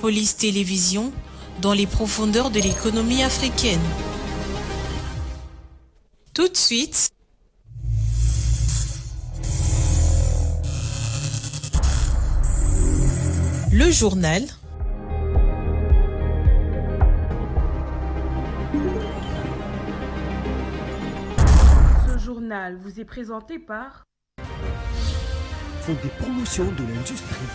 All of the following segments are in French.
Police Télévision dans les profondeurs de l'économie africaine. Tout de suite, le journal. Ce journal vous est présenté par Fonds des promotions de l'industrie.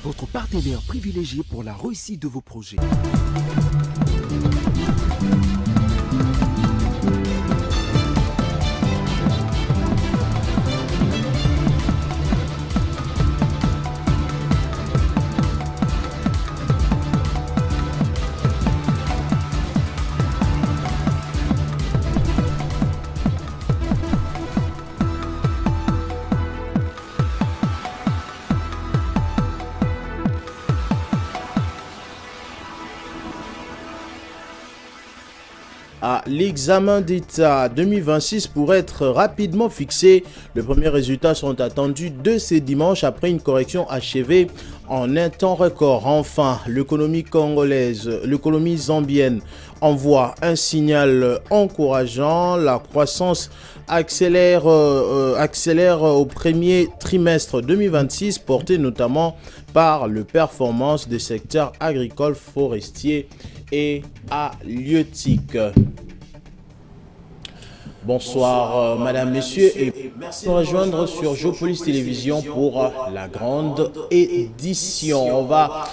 Votre partenaire privilégié pour la réussite de vos projets. L'examen d'État 2026 pourrait être rapidement fixé. Les premiers résultats sont attendus dès ce dimanche après une correction achevée en un temps record. Enfin, l'économie zambienne envoie un signal encourageant. La croissance accélère au premier trimestre 2026, portée notamment par les performances des secteurs agricoles, forestiers et halieutiques. Bonsoir madame, messieurs, et merci de nous rejoindre sur Geopolice Télévision pour la grande édition. On va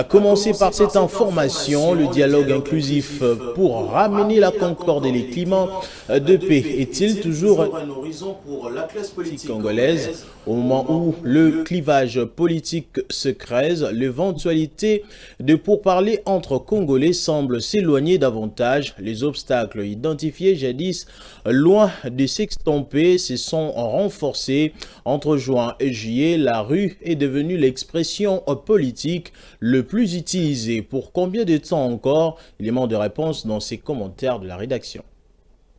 commencer par cette information. Le dialogue inclusif pour ramener la concorde et les climats de paix est-il toujours un horizon pour la classe politique congolaise? Au moment où le clivage politique se creuse, l'éventualité de pourparlers entre Congolais semble s'éloigner davantage. Les obstacles identifiés jadis loin de s'extomper se sont renforcés. Entre juin et juillet, la rue est devenue l'expression politique le plus utilisée. Pour combien de temps encore? Élément de réponse dans ces commentaires de la rédaction.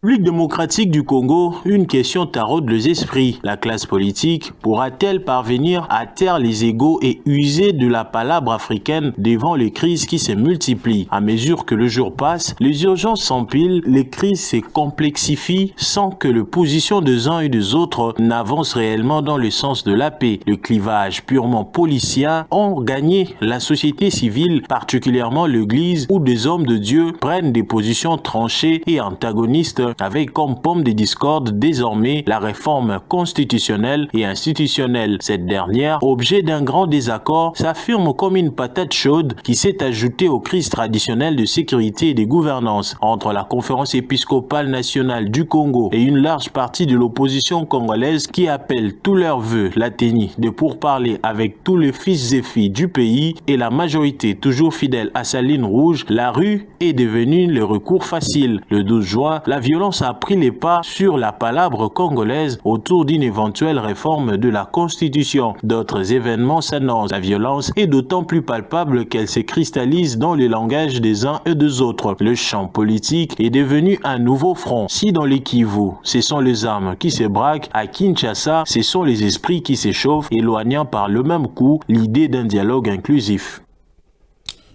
République démocratique du Congo, une question taraude les esprits. La classe politique pourra-t-elle parvenir à taire les égos et user de la palabre africaine devant les crises qui se multiplient? À mesure que le jour passe, les urgences s'empilent, les crises se complexifient sans que les positions des uns et des autres n'avancent réellement dans le sens de la paix. Le clivage purement policien ont gagné la société civile, particulièrement l'Église, où des hommes de Dieu prennent des positions tranchées et antagonistes avec comme pomme de discorde désormais la réforme constitutionnelle et institutionnelle. Cette dernière, objet d'un grand désaccord, s'affirme comme une patate chaude qui s'est ajoutée aux crises traditionnelles de sécurité et de gouvernance entre la conférence épiscopale nationale du Congo et une large partie de l'opposition congolaise qui appelle tous leurs vœux la tenue de pourparlers avec tous les fils et filles du pays et la majorité toujours fidèle à sa ligne rouge. La rue est devenue le recours facile. Le 12 juin, la violence a pris les pas sur la palabre congolaise autour d'une éventuelle réforme de la Constitution. D'autres événements s'annoncent. La violence est d'autant plus palpable qu'elle se cristallise dans le langage des uns et des autres. Le champ politique est devenu un nouveau front. Si dans les Kivu, ce sont les armes qui se braquent, à Kinshasa, ce sont les esprits qui s'échauffent, éloignant par le même coup l'idée d'un dialogue inclusif.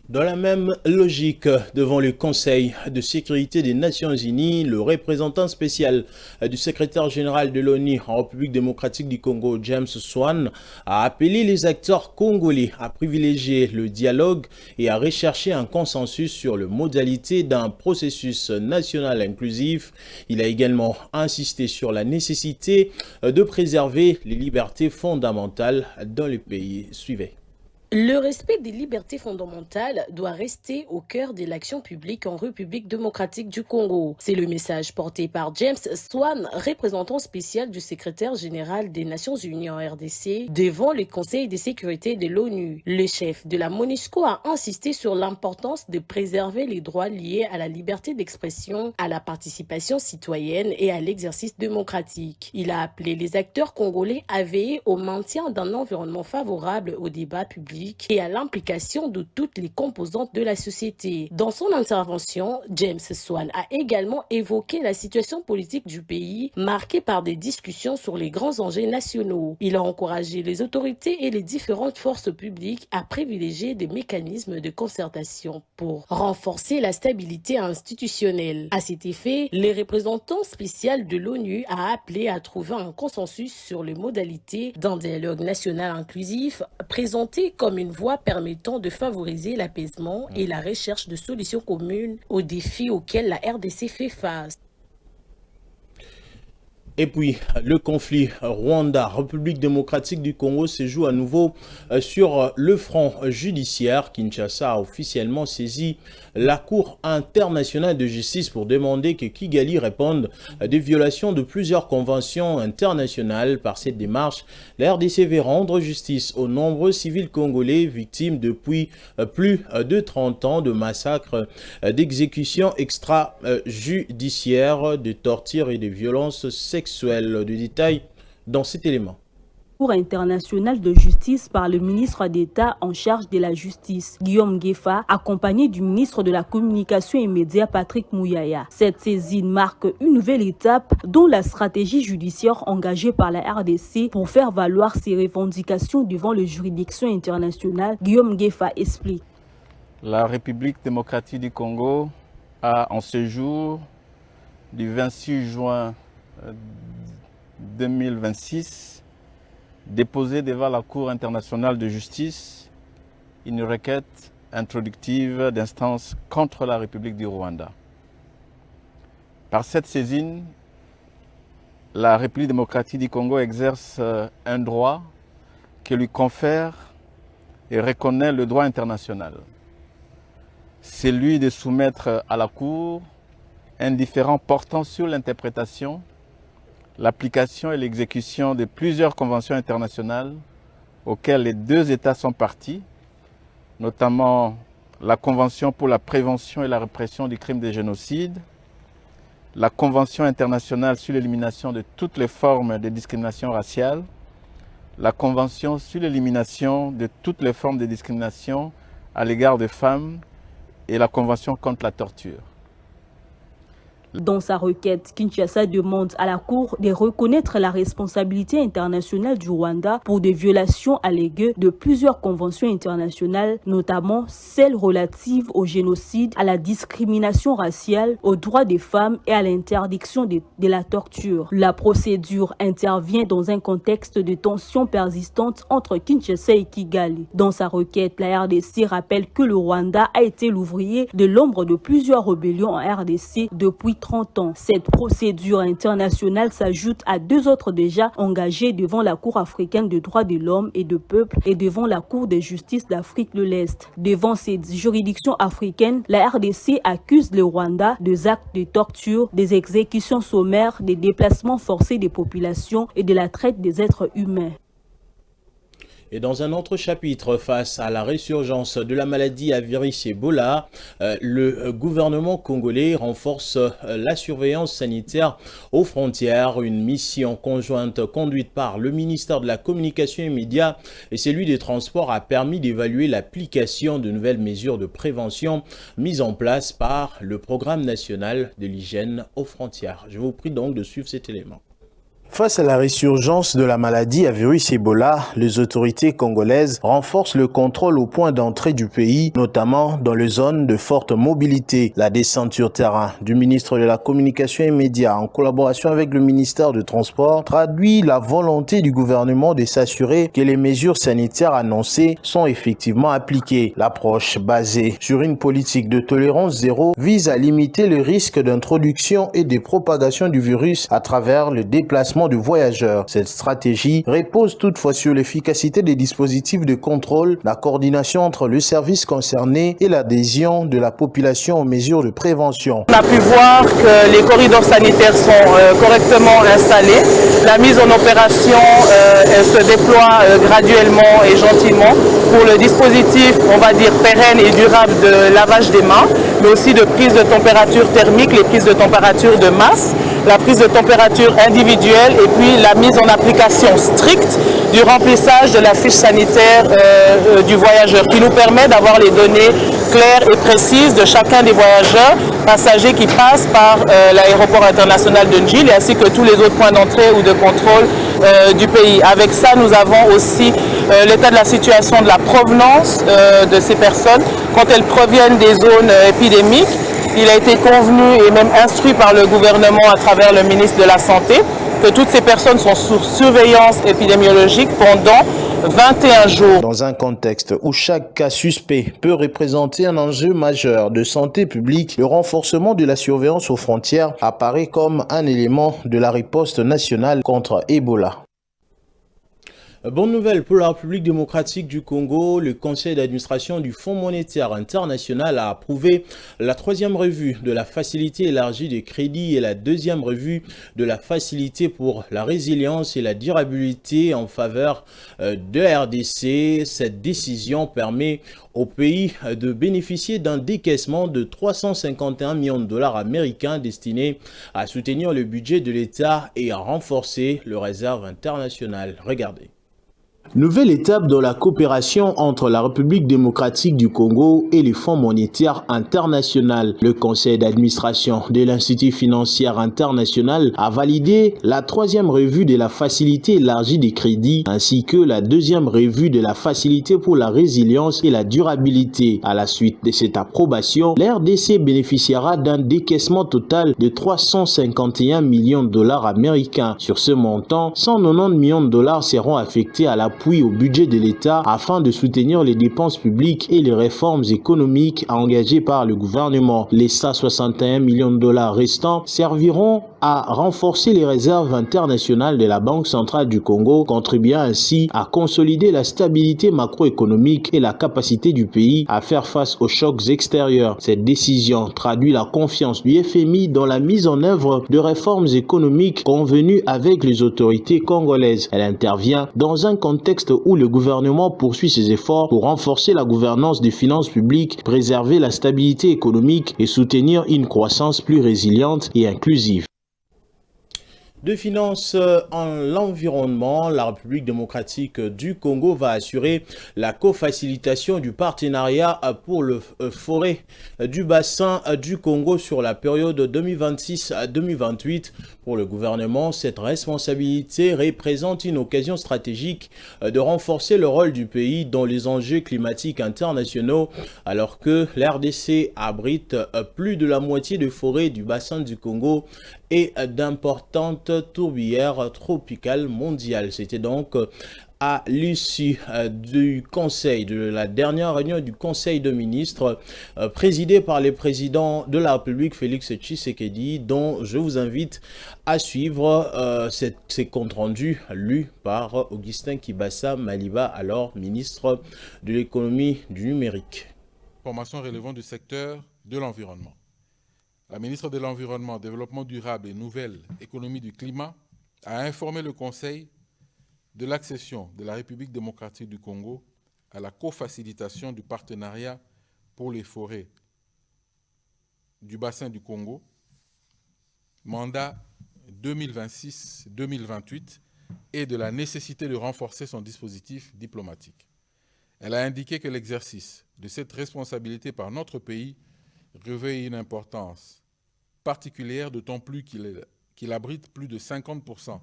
Dans la même logique, devant le Conseil de sécurité des Nations Unies, le représentant spécial du secrétaire général de l'ONU en République démocratique du Congo, James Swan, a appelé les acteurs congolais à privilégier le dialogue et à rechercher un consensus sur les modalités d'un processus national inclusif. Il a également insisté sur la nécessité de préserver les libertés fondamentales dans le pays. Suivez. Le respect des libertés fondamentales doit rester au cœur de l'action publique en République démocratique du Congo. C'est le message porté par James Swan, représentant spécial du secrétaire général des Nations Unies en RDC, devant le Conseil de sécurité de l'ONU. Le chef de la MONUSCO a insisté sur l'importance de préserver les droits liés à la liberté d'expression, à la participation citoyenne et à l'exercice démocratique. Il a appelé les acteurs congolais à veiller au maintien d'un environnement favorable au débat public public et à l'implication de toutes les composantes de la société. Dans son intervention, James Swan a également évoqué la situation politique du pays, marquée par des discussions sur les grands enjeux nationaux. Il a encouragé les autorités et les différentes forces publiques à privilégier des mécanismes de concertation pour renforcer la stabilité institutionnelle. À cet effet, le représentant spécial de l'ONU a appelé à trouver un consensus sur les modalités d'un dialogue national inclusif, présenté comme une voie permettant de favoriser l'apaisement et la recherche de solutions communes aux défis auxquels la RDC fait face. Et puis, le conflit Rwanda-République démocratique du Congo se joue à nouveau sur le front judiciaire. Kinshasa a officiellement saisi la Cour internationale de justice pour demander que Kigali réponde à des violations de plusieurs conventions internationales. Par cette démarche, la RDC veut rendre justice aux nombreux civils congolais victimes depuis plus de 30 ans de massacres, d'exécutions extrajudiciaires, de tortures et de violences sexuelles. De détails dans cet élément. Cour internationale de justice par le ministre d'État en charge de la justice, Guillaume Ngefa, accompagné du ministre de la Communication et Médias, Patrick Mouyaya. Cette saisine marque une nouvelle étape dans la stratégie judiciaire engagée par la RDC pour faire valoir ses revendications devant les juridictions internationales. Guillaume Ngefa explique. La République démocratique du Congo a, en ce jour du 26 juin 2026, déposé devant la Cour internationale de justice une requête introductive d'instance contre la République du Rwanda. Par cette saisine, la République démocratique du Congo exerce un droit que lui confère et reconnaît le droit international. C'est lui de soumettre à la Cour un différend portant sur l'interprétation, l'application et l'exécution de plusieurs conventions internationales auxquelles les deux États sont partis, notamment la Convention pour la prévention et la répression du crime de génocide, la Convention internationale sur l'élimination de toutes les formes de discrimination raciale, la Convention sur l'élimination de toutes les formes de discrimination à l'égard des femmes et la Convention contre la torture. Dans sa requête, Kinshasa demande à la Cour de reconnaître la responsabilité internationale du Rwanda pour des violations alléguées de plusieurs conventions internationales, notamment celles relatives au génocide, à la discrimination raciale, aux droits des femmes et à l'interdiction de la torture. La procédure intervient dans un contexte de tensions persistantes entre Kinshasa et Kigali. Dans sa requête, la RDC rappelle que le Rwanda a été l'ouvrier de l'ombre de plusieurs rébellions en RDC depuis 30 ans. Cette procédure internationale s'ajoute à deux autres déjà engagées devant la Cour africaine des droits de l'homme et de peuple et devant la Cour de justice d'Afrique de l'Est. Devant ces juridictions africaines, la RDC accuse le Rwanda des actes de torture, des exécutions sommaires, des déplacements forcés des populations et de la traite des êtres humains. Et dans un autre chapitre, face à la résurgence de la maladie à virus Ebola, le gouvernement congolais renforce la surveillance sanitaire aux frontières. Une mission conjointe conduite par le ministère de la Communication et Médias et celui des Transports a permis d'évaluer l'application de nouvelles mesures de prévention mises en place par le Programme national de l'hygiène aux frontières. Je vous prie donc de suivre cet élément. Face à la résurgence de la maladie à virus Ebola, les autorités congolaises renforcent le contrôle aux points d'entrée du pays, notamment dans les zones de forte mobilité. La descente sur terrain du ministre de la Communication et Médias, en collaboration avec le ministère du Transport, traduit la volonté du gouvernement de s'assurer que les mesures sanitaires annoncées sont effectivement appliquées. L'approche basée sur une politique de tolérance zéro vise à limiter le risque d'introduction et de propagation du virus à travers le déplacement de voyageurs. Cette stratégie repose toutefois sur l'efficacité des dispositifs de contrôle, la coordination entre le service concerné et l'adhésion de la population aux mesures de prévention. On a pu voir que les corridors sanitaires sont correctement installés. La mise en opération elle se déploie graduellement et gentiment pour le dispositif, on va dire, pérenne et durable de lavage des mains, mais aussi de prise de température thermique, les prises de température de masse. la prise de température individuelle et puis la mise en application stricte du remplissage de la fiche sanitaire du voyageur qui nous permet d'avoir les données claires et précises de chacun des voyageurs, passagers qui passent par l'aéroport international de Njili ainsi que tous les autres points d'entrée ou de contrôle du pays. Avec ça, nous avons aussi l'état de la situation de la provenance de ces personnes quand elles proviennent des zones épidémiques. Il a été convenu et même instruit par le gouvernement à travers le ministre de la Santé que toutes ces personnes sont sous surveillance épidémiologique pendant 21 jours. Dans un contexte où chaque cas suspect peut représenter un enjeu majeur de santé publique, le renforcement de la surveillance aux frontières apparaît comme un élément de la riposte nationale contre Ebola. Bonne nouvelle pour la République démocratique du Congo, le conseil d'administration du Fonds monétaire international a approuvé la 3e revue de la facilité élargie de crédit et la 2e revue de la facilité pour la résilience et la durabilité en faveur de la RDC. Cette décision permet au pays de bénéficier d'un décaissement de 351 millions de dollars américains destinés à soutenir le budget de l'État et à renforcer le réserve internationale. Regardez. Nouvelle étape dans la coopération entre la République démocratique du Congo et le Fonds monétaire international. Le conseil d'administration de l'Institut financier international a validé la 3e revue de la facilité élargie des crédits ainsi que la 2e revue de la facilité pour la résilience et la durabilité. À la suite de cette approbation, l'RDC bénéficiera d'un décaissement total de 351 millions de dollars américains. Sur ce montant, 190 millions de dollars seront affectés à l'appui au budget de l'État afin de soutenir les dépenses publiques et les réformes économiques engagées par le gouvernement. Les 161 millions de dollars restants serviront à renforcer les réserves internationales de la Banque centrale du Congo, contribuant ainsi à consolider la stabilité macroéconomique et la capacité du pays à faire face aux chocs extérieurs. Cette décision traduit la confiance du FMI dans la mise en œuvre de réformes économiques convenues avec les autorités congolaises. Elle intervient dans un contexte où le gouvernement poursuit ses efforts pour renforcer la gouvernance des finances publiques, préserver la stabilité économique et soutenir une croissance plus résiliente et inclusive. De finances en l'environnement, la République démocratique du Congo va assurer la cofacilitation du partenariat pour le forêt du bassin du Congo sur la période 2026 à 2028. Pour le gouvernement, cette responsabilité représente une occasion stratégique de renforcer le rôle du pays dans les enjeux climatiques internationaux, alors que l'RDC abrite plus de la moitié des forêts du bassin du Congo et d'importantes tourbières tropicales mondiales. C'était donc à l'issue du conseil, de la dernière réunion du conseil de ministres présidé par le président de la République, Félix Tshisekedi, dont je vous invite à suivre ces comptes rendus lus par Augustin Kibassa Maliba, alors ministre de l'économie du numérique. Informations relevant du secteur de l'environnement. La ministre de l'Environnement, Développement durable et Nouvelle Économie du Climat a informé le Conseil de l'accession de la République démocratique du Congo à la cofacilitation du partenariat pour les forêts du bassin du Congo, mandat 2026-2028, et de la nécessité de renforcer son dispositif diplomatique. Elle a indiqué que l'exercice de cette responsabilité par notre pays revêt une importance particulière, d'autant plus qu'il abrite plus de 50%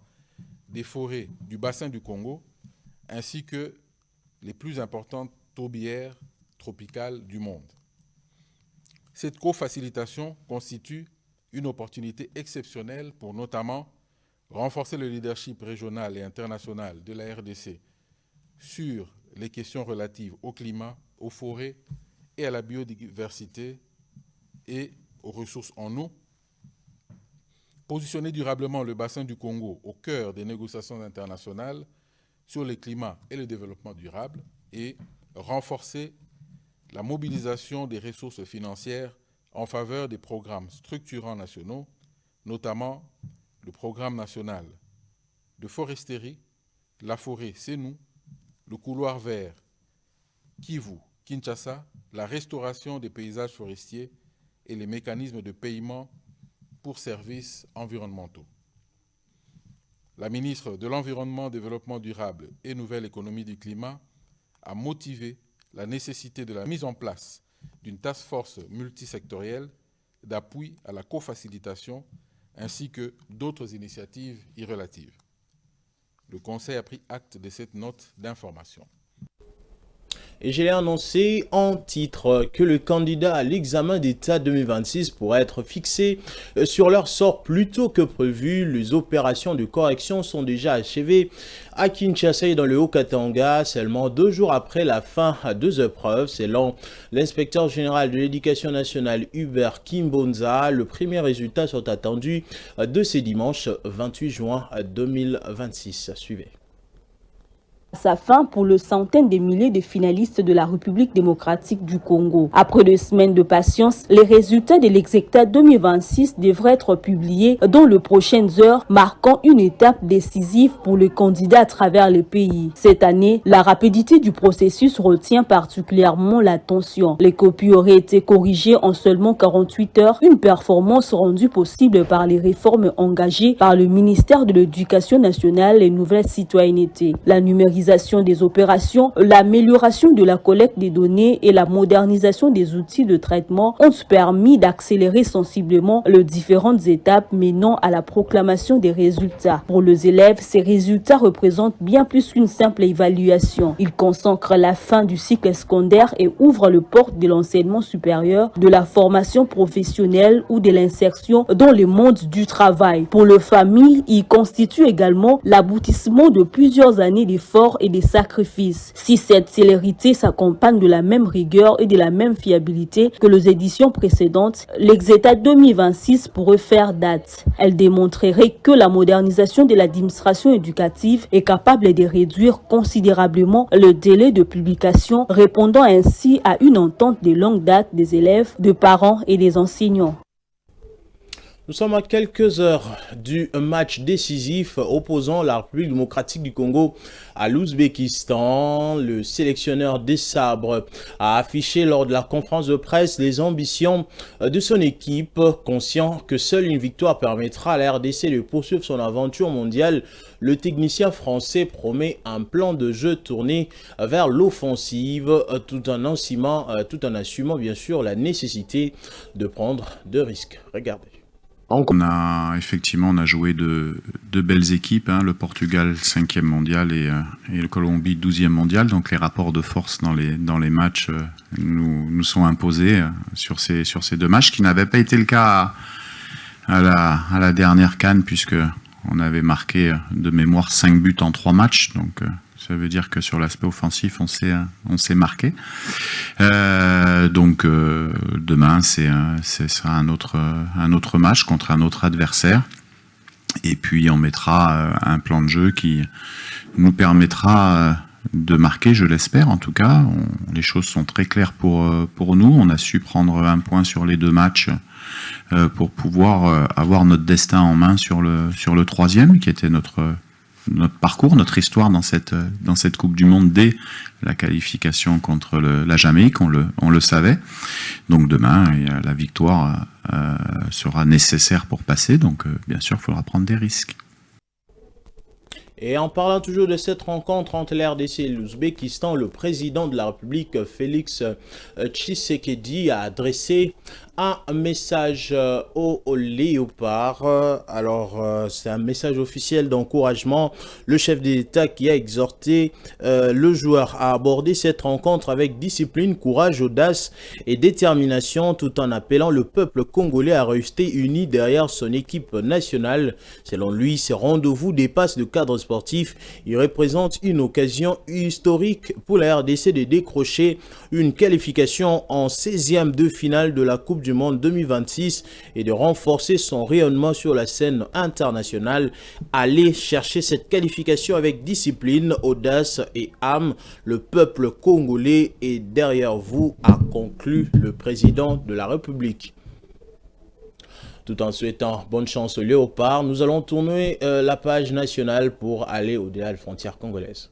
des forêts du bassin du Congo, ainsi que les plus importantes tourbières tropicales du monde. Cette cofacilitation constitue une opportunité exceptionnelle pour notamment renforcer le leadership régional et international de la RDC sur les questions relatives au climat, aux forêts et à la biodiversité et aux ressources en eau, positionner durablement le bassin du Congo au cœur des négociations internationales sur le climat et le développement durable et renforcer la mobilisation des ressources financières en faveur des programmes structurants nationaux, notamment le programme national de foresterie, la forêt C'est Nous, le couloir vert Kivu, Kinshasa, la restauration des paysages forestiers et les mécanismes de paiement pour services environnementaux. La ministre de l'Environnement, Développement durable et Nouvelle économie du climat a motivé la nécessité de la mise en place d'une task force multisectorielle d'appui à la cofacilitation ainsi que d'autres initiatives y relatives. Le Conseil a pris acte de cette note d'information. Et je l'ai annoncé en titre que le candidat à l'examen d'État 2026 pourrait être fixé sur leur sort plus tôt que prévu. Les opérations de correction sont déjà achevées à Kinshasa et dans le Haut-Katanga, seulement 2 jours après la fin à 2 épreuves. Selon l'inspecteur général de l'éducation nationale Hubert Kimbonza, le premier résultat sont attendus de ce dimanche 28 juin 2026. Suivez. Sa fin pour le centaine de milliers de finalistes de la République démocratique du Congo. Après 2 semaines de patience, les résultats de l'Execta 2026 devraient être publiés dans les prochaines heures, marquant une étape décisive pour les candidats à travers le pays. Cette année, la rapidité du processus retient particulièrement l'attention. Les copies auraient été corrigées en seulement 48 heures, une performance rendue possible par les réformes engagées par le ministère de l'Éducation nationale et Nouvelle Citoyenneté. La numérisation des opérations, l'amélioration de la collecte des données et la modernisation des outils de traitement ont permis d'accélérer sensiblement les différentes étapes menant à la proclamation des résultats. Pour les élèves, ces résultats représentent bien plus qu'une simple évaluation. Ils consacrent la fin du cycle secondaire et ouvrent le porte de l'enseignement supérieur, de la formation professionnelle ou de l'insertion dans le monde du travail. Pour les familles, ils constituent également l'aboutissement de plusieurs années d'efforts et des sacrifices. Si cette célérité s'accompagne de la même rigueur et de la même fiabilité que les éditions précédentes, l'Execta 2026 pourrait faire date. Elle démontrerait que la modernisation de l'administration éducative est capable de réduire considérablement le délai de publication, répondant ainsi à une entente de longue date des élèves, des parents et des enseignants. Nous sommes à quelques heures du match décisif opposant la République démocratique du Congo à l'Ouzbékistan. Le sélectionneur des sabres a affiché lors de la conférence de presse les ambitions de son équipe, conscient que seule une victoire permettra à la RDC de poursuivre son aventure mondiale. Le technicien français promet un plan de jeu tourné vers l'offensive tout en assumant bien sûr la nécessité de prendre de risques. Regardez. On a joué de belles équipes, hein, le Portugal 5e mondial et le Colombie 12e mondial, donc les rapports de force dans les matchs nous sont imposés sur ces 2 matchs, qui n'avaient pas été le cas à la dernière CAN, puisque on avait marqué de mémoire 5 buts en 3 matchs, donc ça veut dire que sur l'aspect offensif, on s'est marqué. Donc demain, ce sera un autre match contre un autre adversaire. Et puis on mettra un plan de jeu qui nous permettra de marquer, je l'espère en tout cas. Les choses sont très claires pour nous. On a su prendre un point sur les 2 matchs pour pouvoir avoir notre destin en main sur le 3e, qui était notre parcours, notre histoire dans cette Coupe du Monde dès la qualification contre la Jamaïque, on le savait. Donc demain, la victoire sera nécessaire pour passer, donc bien sûr, il faudra prendre des risques. Et en parlant toujours de cette rencontre entre l'RDC et l'Ouzbékistan, le président de la République, Félix Tshisekedi, a adressé un message au Léopard. Alors, c'est un message officiel d'encouragement. Le chef d'État qui a exhorté le joueur à aborder cette rencontre avec discipline, courage, audace et détermination, tout en appelant le peuple congolais à rester uni derrière son équipe nationale. Selon lui, ces rendez-vous dépassent le cadre sportif. Ils représentent une occasion historique pour la RDC de décrocher une qualification en 16e de finale de la Coupe du Monde 2026 et de renforcer son rayonnement sur la scène internationale. Allez chercher cette qualification avec discipline, audace et âme. Le peuple congolais est derrière vous, a conclu le président de la République. Tout en souhaitant bonne chance au Léopard, nous allons tourner la page nationale pour aller au-delà des frontières congolaises.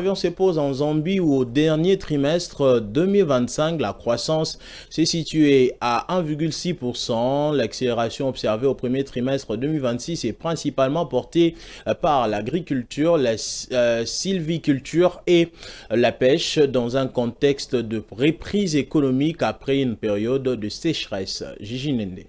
avions se pose en Zambie où au dernier trimestre 2025, la croissance s'est située à 1,6%. L'accélération observée au premier trimestre 2026 est principalement portée par l'agriculture, la sylviculture et la pêche dans un contexte de reprise économique après une période de sécheresse. Gigi Nende.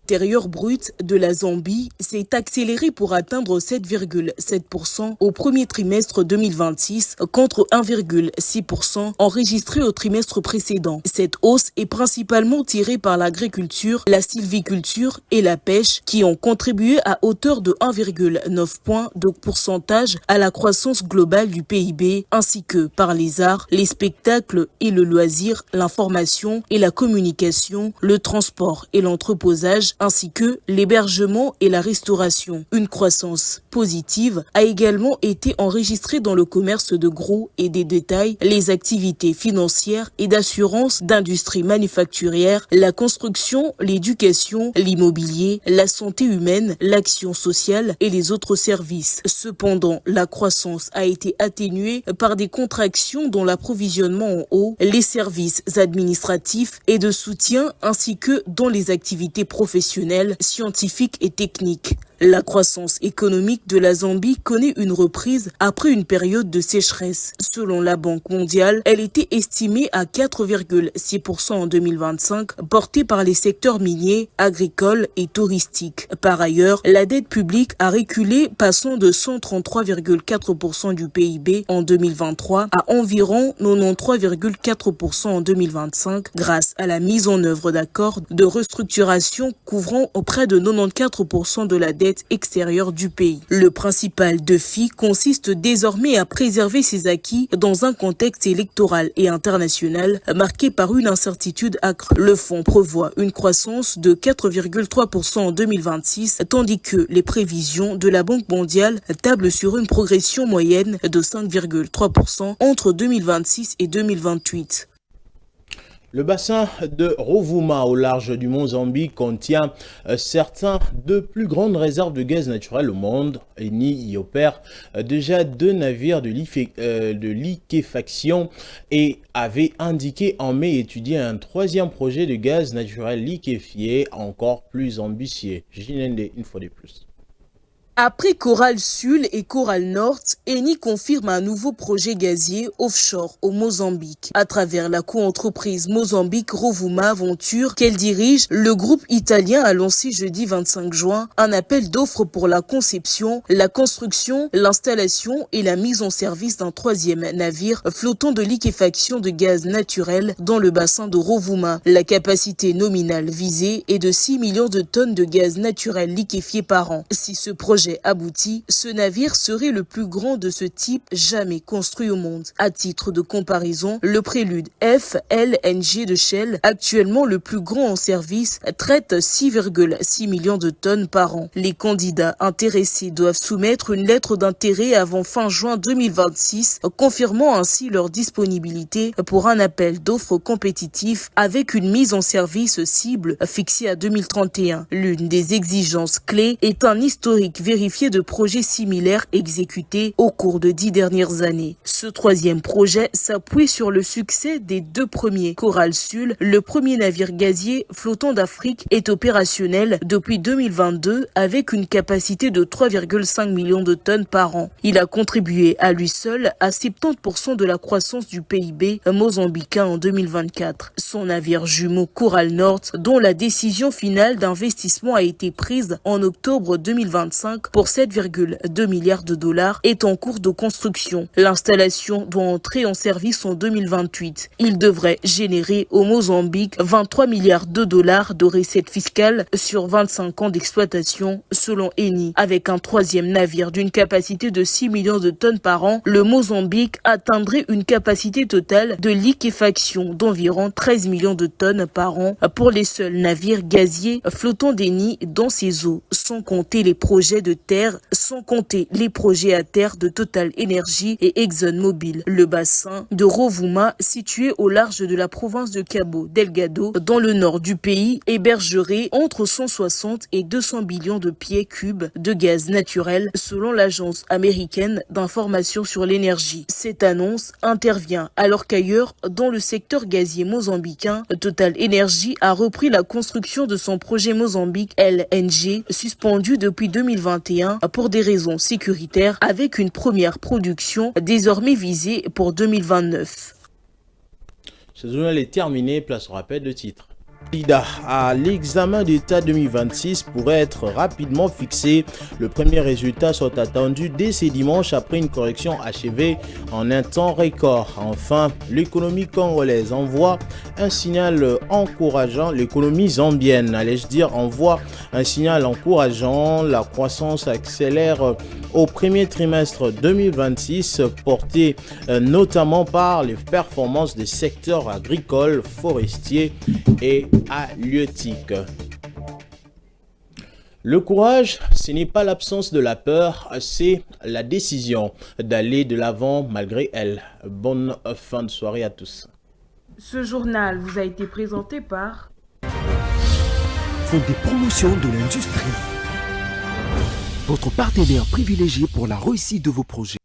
L'intérieur brut de la Zambie s'est accéléré pour atteindre 7,7% au premier trimestre 2026 contre 1,6% enregistré au trimestre précédent. Cette hausse est principalement tirée par l'agriculture, la sylviculture et la pêche qui ont contribué à hauteur de 1,9 points de pourcentage à la croissance globale du PIB, ainsi que par les arts, les spectacles et le loisir, l'information et la communication, le transport et l'entreposage, ainsi que l'hébergement et la restauration. Une croissance positive a également été enregistrée dans le commerce de gros et des détails, les activités financières et d'assurance, d'industrie manufacturière, la construction, l'éducation, l'immobilier, la santé humaine, l'action sociale et les autres services. Cependant, la croissance a été atténuée par des contractions dans l'approvisionnement en eau, les services administratifs et de soutien, ainsi que dans les activités professionnelles, scientifiques et techniques. La croissance économique de la Zambie connaît une reprise après une période de sécheresse. Selon la Banque mondiale, elle était estimée à 4,6% en 2025, portée par les secteurs miniers, agricoles et touristiques. Par ailleurs, la dette publique a reculé, passant de 133,4% du PIB en 2023 à environ 93,4% en 2025, grâce à la mise en œuvre d'accords de restructuration couvrant près de 94% de la dette extérieure du pays. Le principal défi consiste désormais à préserver ses acquis dans un contexte électoral et international marqué par une incertitude accrue. Le fonds prévoit une croissance de 4,3% en 2026, tandis que les prévisions de la Banque mondiale tablent sur une progression moyenne de 5,3% entre 2026 et 2028. Le bassin de Rovuma au large du Mozambique contient certains des plus grandes réserves de gaz naturel au monde. Eni y opère déjà 2 navires de liquéfaction et avait indiqué en mai étudier un 3e projet de gaz naturel liquéfié encore plus ambitieux. Jinende, une fois de plus. Après Coral Sul et Coral North, Eni confirme un nouveau projet gazier offshore au Mozambique. À travers la co-entreprise Mozambique Rovuma Venture qu'elle dirige, le groupe italien a lancé jeudi 25 juin un appel d'offres pour la conception, la construction, l'installation et la mise en service d'un 3e navire flottant de liquéfaction de gaz naturel dans le bassin de Rovuma. La capacité nominale visée est de 6 millions de tonnes de gaz naturel liquéfié par an. Si ce projet abouti, ce navire serait le plus grand de ce type jamais construit au monde. À titre de comparaison, le Prélude FLNG de Shell, actuellement le plus grand en service, traite 6,6 millions de tonnes par an. Les candidats intéressés doivent soumettre une lettre d'intérêt avant fin juin 2026, confirmant ainsi leur disponibilité pour un appel d'offres compétitif avec une mise en service cible fixée à 2031. L'une des exigences clés est un historique vérifié de projets similaires exécutés au cours de 10 dernières années. Ce 3e projet s'appuie sur le succès des 2 premiers. Coral Sul, le premier navire gazier flottant d'Afrique, est opérationnel depuis 2022 avec une capacité de 3,5 millions de tonnes par an. Il a contribué à lui seul à 70% de la croissance du PIB mozambicain en 2024. Son navire jumeau Coral North, dont la décision finale d'investissement a été prise en octobre 2025 pour 7,2 milliards de dollars, est en cours de construction. L'installation doit entrer en service en 2028. Il devrait générer au Mozambique 23 milliards de dollars de recettes fiscales sur 25 ans d'exploitation, selon Eni. Avec un 3e navire d'une capacité de 6 millions de tonnes par an, le Mozambique atteindrait une capacité totale de liquéfaction d'environ 13 millions de tonnes par an pour les seuls navires gaziers flottants d'Eni dans ses eaux, sans compter les projets de de terre, sans compter les projets à terre de Total Energy et ExxonMobil. Le bassin de Rovuma, situé au large de la province de Cabo Delgado, dans le nord du pays, hébergerait entre 160 et 200 millions de pieds cubes de gaz naturel, selon l'agence américaine d'information sur l'énergie. Cette annonce intervient alors qu'ailleurs, dans le secteur gazier mozambicain, Total Energy a repris la construction de son projet Mozambique LNG, suspendu depuis 2021 pour des raisons sécuritaires, avec une première production désormais visée pour 2029. Ce journal est terminé, place au rappel de titre. À l'examen d'État 2026 pourrait être rapidement fixé. Le premier résultat sont attendus dès ce dimanche après une correction achevée en un temps record. Enfin, l'économie congolaise envoie un signal encourageant. L'économie zambienne, allais-je dire, envoie un signal encourageant. La croissance accélère au premier trimestre 2026, porté notamment par les performances des secteurs agricoles, forestiers et halieutique. Le courage, ce n'est pas l'absence de la peur, c'est la décision d'aller de l'avant malgré elle. Bonne fin de soirée à tous. Ce journal vous a été présenté par Fonds des promotions de l'industrie. Votre partenaire privilégié pour la réussite de vos projets.